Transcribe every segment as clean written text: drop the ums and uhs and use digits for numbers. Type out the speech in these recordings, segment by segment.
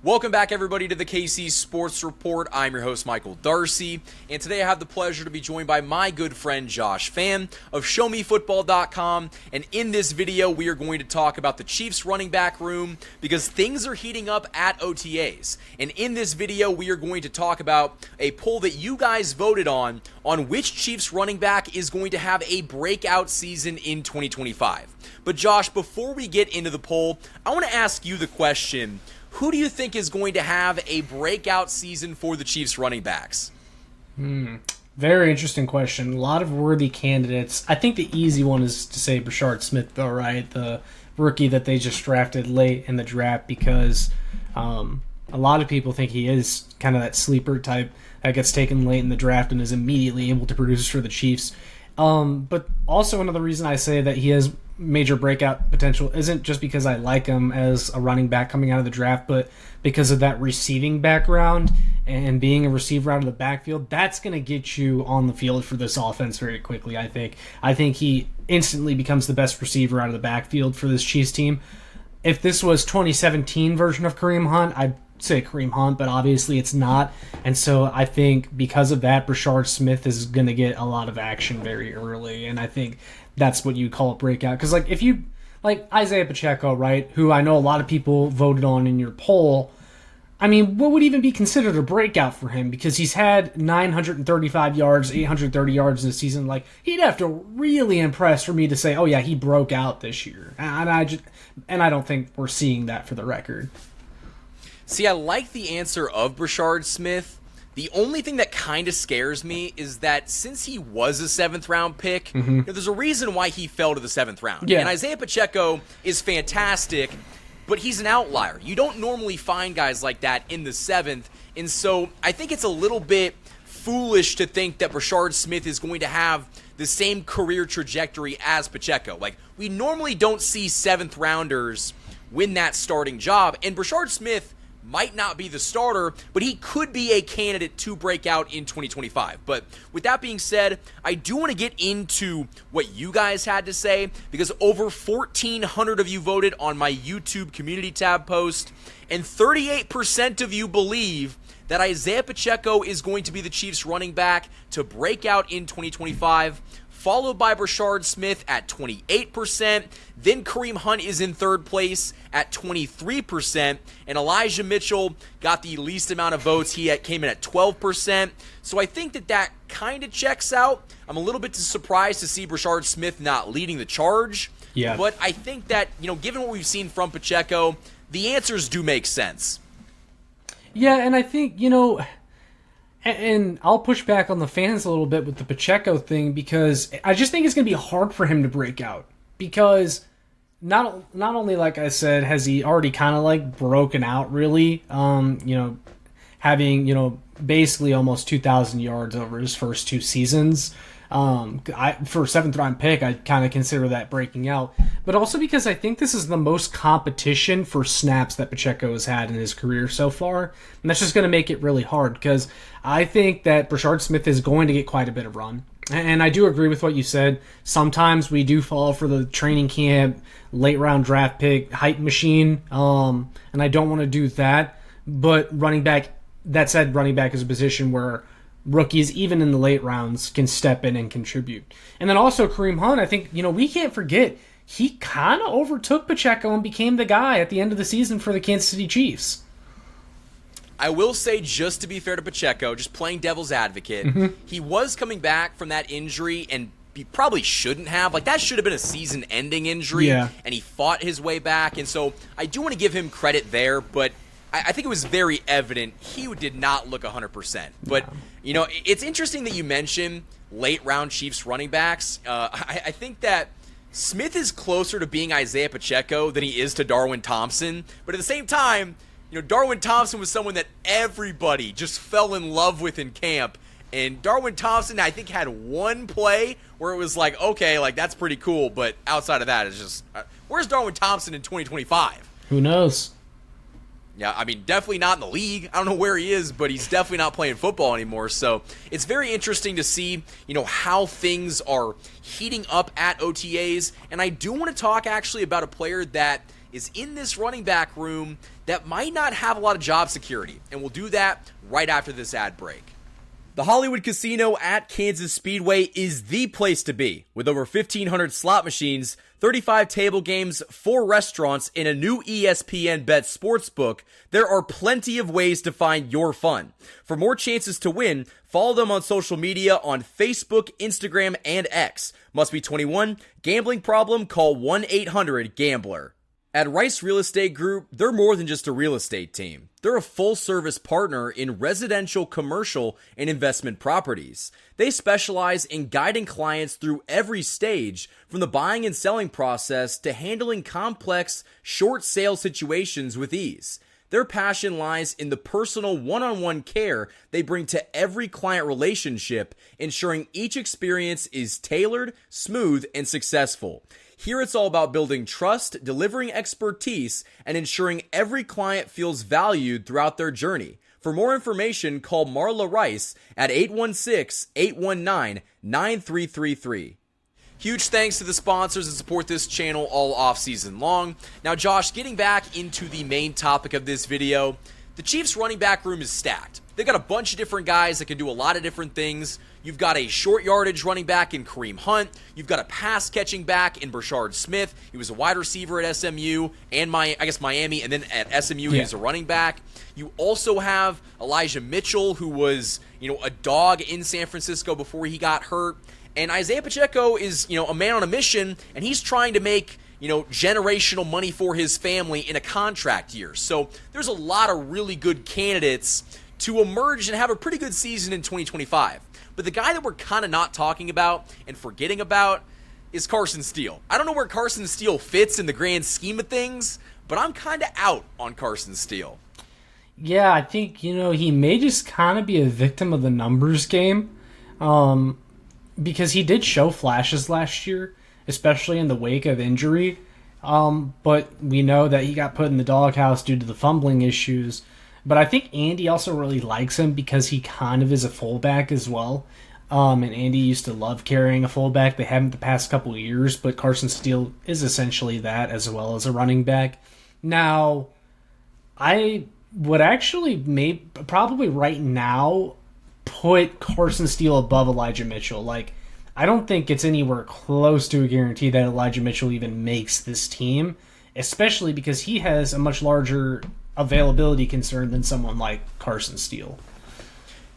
Welcome back, everybody, to the KC Sports Report. I'm your host, Michael Darcy, and today I have the pleasure to be joined by my good friend Josh Fan of ShowMeFootball.com, and in this video, we are going to talk about the Chiefs running back room because things are heating up at OTAs. And in this video, we are going to talk about a poll that you guys voted on which Chiefs running back is going to have a breakout season in 2025. But Josh, before we get into the poll, I want to ask you the question: who do you think is going to have a breakout season for the Chiefs running backs? Very interesting question. A lot of worthy candidates. I think the easy one is to say Brashard Smith, though, right? The rookie that they just drafted late in the draft, because a lot of people think he is kind of that sleeper type that gets taken late in the draft and is immediately able to produce for the Chiefs. But also another reason I say that he has major breakout potential isn't just because I like him as a running back coming out of the draft, but because of that receiving background and being a receiver out of the backfield. That's going to get you on the field for this offense very quickly, I think. I think he instantly becomes the best receiver out of the backfield for this Chiefs team. If this was 2017 version of Kareem Hunt, I'd say Kareem Hunt, but obviously it's not. And so I think because of that, Brashard Smith is going to get a lot of action very early, and I think that's what you call a breakout. Because if you like Isaiah Pacheco, right, who I know a lot of people voted on in your poll, I mean, what would even be considered a breakout for him? Because he's had 935 yards, 830 yards this season. Like, he'd have to really impress for me to say, oh yeah, he broke out this year. And I don't think we're seeing that for the record. See, I like the answer of Brashard Smith. The only thing that kind of scares me is that since he was a 7th-round pick, there's a reason why he fell to the 7th round. Yeah. And Isaiah Pacheco is fantastic, but he's an outlier. You don't normally find guys like that in the 7th, and so I think it's a little bit foolish to think that Brashard Smith is going to have the same career trajectory as Pacheco. Like, we normally don't see 7th-rounders win that starting job, and Brashard Smith might not be the starter, but he could be a candidate to break out in 2025. But with that being said, I do want to get into what you guys had to say, because over 1,400 of you voted on my YouTube community tab post, and 38% of you believe that Isaiah Pacheco is going to be the Chiefs running back to break out in 2025, followed by Brashard Smith at 28%. Then Kareem Hunt is in third place at 23%. And Elijah Mitchell got the least amount of votes. He came in at 12%. So I think that kind of checks out. I'm a little bit surprised to see Brashard Smith not leading the charge. Yeah. But I think that, given what we've seen from Pacheco, the answers do make sense. Yeah, and I think, and I'll push back on the fans a little bit with the Pacheco thing, because I just think it's going to be hard for him to break out, because not only, like I said, has he already kind of broken out really, having, basically almost 2,000 yards over his first 2 seasons. For a 7th-round pick, I kind of consider that breaking out. But also because I think this is the most competition for snaps that Pacheco has had in his career so far. And that's just going to make it really hard, because I think that Brashard Smith is going to get quite a bit of run. And I do agree with what you said. Sometimes we do fall for the training camp, late-round draft pick, hype machine. And I don't want to do that. But running back is a position where rookies, even in the late rounds, can step in and contribute. And then also Kareem Hunt, I think, we can't forget, he kind of overtook Pacheco and became the guy at the end of the season for the Kansas City Chiefs. I will say, just to be fair to Pacheco, just playing devil's advocate, he was coming back from that injury, and he probably shouldn't have. That should have been a season-ending injury, and he fought his way back. And so I do want to give him credit there, but I think it was very evident he did not look 100%. But, it's interesting that you mentioned late-round Chiefs running backs. I think that Smith is closer to being Isaiah Pacheco than he is to Darwin Thompson. But at the same time, Darwin Thompson was someone that everybody just fell in love with in camp. And Darwin Thompson, I think, had one play where it was okay, that's pretty cool. But outside of that, it's just, where's Darwin Thompson in 2025? Who knows? Yeah, I mean, definitely not in the league. I don't know where he is, but he's definitely not playing football anymore. So it's very interesting to see, how things are heating up at OTAs. And I do want to talk actually about a player that is in this running back room that might not have a lot of job security. And we'll do that right after this ad break. The Hollywood Casino at Kansas Speedway is the place to be. With over 1,500 slot machines, 35 table games, 4 restaurants, and a new ESPN Bet sportsbook, there are plenty of ways to find your fun. For more chances to win, follow them on social media on Facebook, Instagram, and X. Must be 21. Gambling problem? Call 1-800-GAMBLER. At Rice Real Estate Group, they're more than just a real estate team. They're a full-service partner in residential, commercial, and investment properties. They specialize in guiding clients through every stage, from the buying and selling process to handling complex, short sale situations with ease. Their passion lies in the personal one-on-one care they bring to every client relationship, ensuring each experience is tailored, smooth, and successful. Here it's all about building trust, delivering expertise, and ensuring every client feels valued throughout their journey. For more information, call Marla Rice at 816-819-9333. Huge thanks to the sponsors that support this channel all off-season long. Now, Josh, getting back into the main topic of this video, the Chiefs' running back room is stacked. They've got a bunch of different guys that can do a lot of different things. You've got a short yardage running back in Kareem Hunt. You've got a pass catching back in Brashard Smith. He was a wide receiver at SMU and Miami, and then at SMU he was a running back. You also have Elijah Mitchell, who was, a dog in San Francisco before he got hurt. And Isaiah Pacheco is, a man on a mission, and he's trying to make, generational money for his family in a contract year. So there's a lot of really good candidates to emerge and have a pretty good season in 2025. But the guy that we're kind of not talking about and forgetting about is Carson Steele. I don't know where Carson Steele fits in the grand scheme of things, but I'm kind of out on Carson Steele. Yeah, I think, he may just kind of be a victim of the numbers game. Because he did show flashes last year, especially in the wake of injury. But we know that he got put in the doghouse due to the fumbling issues. But I think Andy also really likes him because he kind of is a fullback as well. And Andy used to love carrying a fullback. They haven't the past couple of years, but Carson Steele is essentially that as well as a running back. Now, I would actually probably right now put Carson Steele above Elijah Mitchell. I don't think it's anywhere close to a guarantee that Elijah Mitchell even makes this team, especially because he has a much larger availability concern than someone like Carson Steele.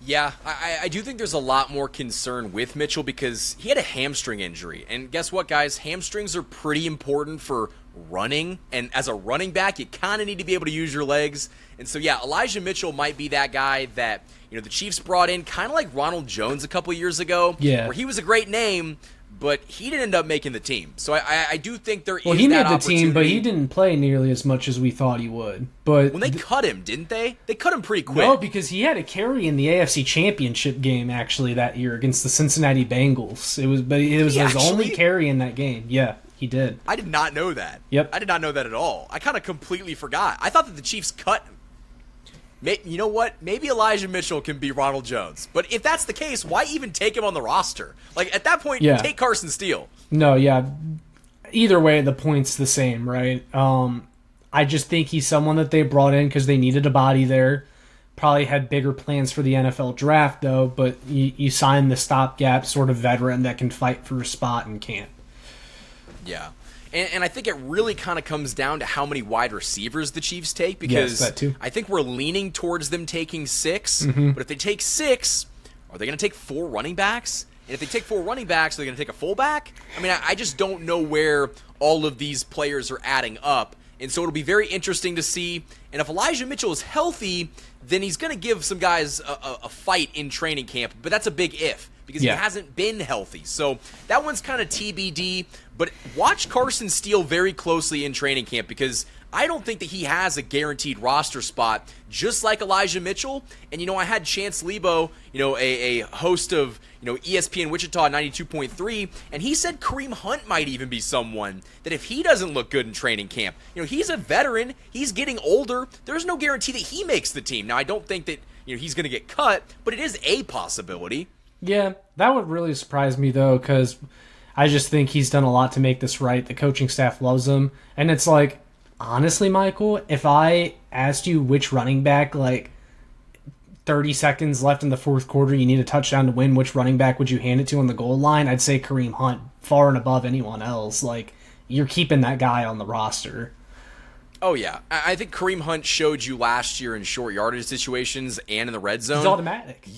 Yeah, I do think there's a lot more concern with Mitchell because he had a hamstring injury. And guess what, guys? Hamstrings are pretty important for running. And as a running back, you kind of need to be able to use your legs. And so, yeah, Elijah Mitchell might be that guy that, the Chiefs brought in, kind of like Ronald Jones a couple years ago, where he was a great name, but he didn't end up making the team. So I do think there is that opportunity. Well, he made the team, but he didn't play nearly as much as we thought he would. But when they cut him, didn't they? They cut him pretty quick. No, because he had a carry in the AFC Championship game actually that year against the Cincinnati Bengals. It was his only carry in that game. Yeah, he did. I did not know that. Yep. I did not know that at all. I kind of completely forgot. I thought that the Chiefs cut him. You know what? Maybe Elijah Mitchell can be Ronald Jones. But if that's the case, why even take him on the roster? At that point, take Carson Steele. No, yeah. Either way, the point's the same, right? I just think he's someone that they brought in because they needed a body there. Probably had bigger plans for the NFL draft, though, but you sign the stopgap sort of veteran that can fight for a spot and can't. Yeah. And I think it really kind of comes down to how many wide receivers the Chiefs take, because that too. I think we're leaning towards them taking 6. Mm-hmm. But if they take 6, are they going to take 4 running backs? And if they take 4 running backs, are they going to take a fullback? I mean, I just don't know where all of these players are adding up. And so it'll be very interesting to see. And if Elijah Mitchell is healthy, then he's going to give some guys a fight in training camp. But that's a big if, because he hasn't been healthy. So that one's kind of TBD. But watch Carson Steele very closely in training camp, because I don't think that he has a guaranteed roster spot, just like Elijah Mitchell. And, I had Chance Lebo, a host of, ESPN Wichita 92.3, and he said Kareem Hunt might even be someone that if he doesn't look good in training camp, he's a veteran, he's getting older, there's no guarantee that he makes the team. Now, I don't think that, he's going to get cut, but it is a possibility. Yeah, that would really surprise me, though, because I just think he's done a lot to make this right. The coaching staff loves him, and it's like, Honestly, Michael, if I asked you which running back, like 30 seconds left in the fourth quarter, you need a touchdown to win, which running back would you hand it to on the goal line? I'd say Kareem Hunt, far and above anyone else. Like, you're keeping that guy on the roster. Oh, yeah. I think Kareem Hunt showed you last year in short yardage situations and in the red zone. He's automatic.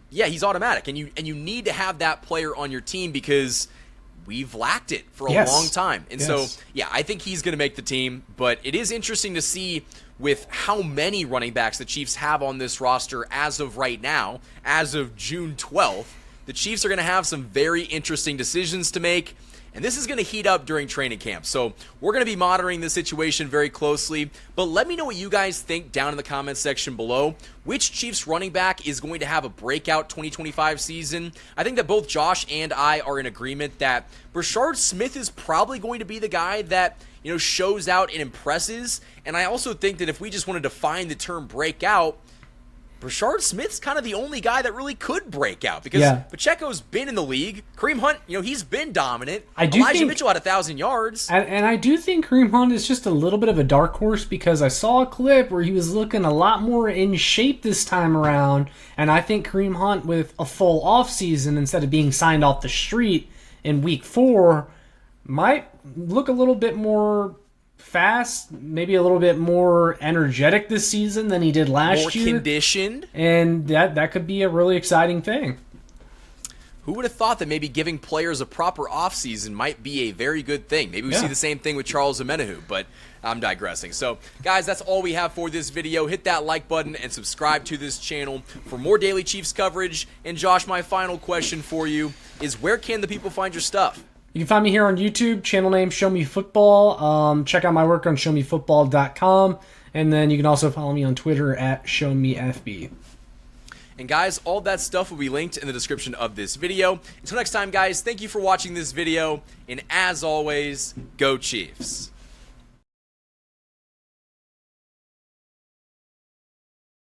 Yeah, he's automatic. And you need to have that player on your team because we've lacked it for a long time. And so, yeah, I think he's going to make the team. But it is interesting to see with how many running backs the Chiefs have on this roster as of right now, as of June 12th. The Chiefs are going to have some very interesting decisions to make. And this is going to heat up during training camp. So we're going to be monitoring the situation very closely. But let me know what you guys think down in the comments section below. Which Chiefs running back is going to have a breakout 2025 season? I think that both Josh and I are in agreement that Brashard Smith is probably going to be the guy that, you know, shows out and impresses. And I also think that if we just want to define the term breakout, Brashard Smith's kind of the only guy that really could break out because Pacheco's been in the league. Kareem Hunt, you know, he's been dominant. Elijah Mitchell had 1,000 yards. And I do think Kareem Hunt is just a little bit of a dark horse because I saw a clip where he was looking a lot more in shape this time around. And I think Kareem Hunt with a full offseason instead of being signed off the street in week 4 might look a little bit more fast, maybe a little bit more energetic this season than he did last year. More conditioned. And that could be a really exciting thing. Who would have thought that maybe giving players a proper offseason might be a very good thing? Maybe we see the same thing with Charles Omenihu, but I'm digressing. So, guys, that's all we have for this video. Hit that like button and subscribe to this channel for more daily Chiefs coverage. And, Josh, my final question for you is where can the people find your stuff? You can find me here on YouTube, channel name Show Me Football. Check out my work on showmefootball.com. And then you can also follow me on Twitter at ShowMeFB. And guys, all that stuff will be linked in the description of this video. Until next time, guys, thank you for watching this video. And as always, go Chiefs.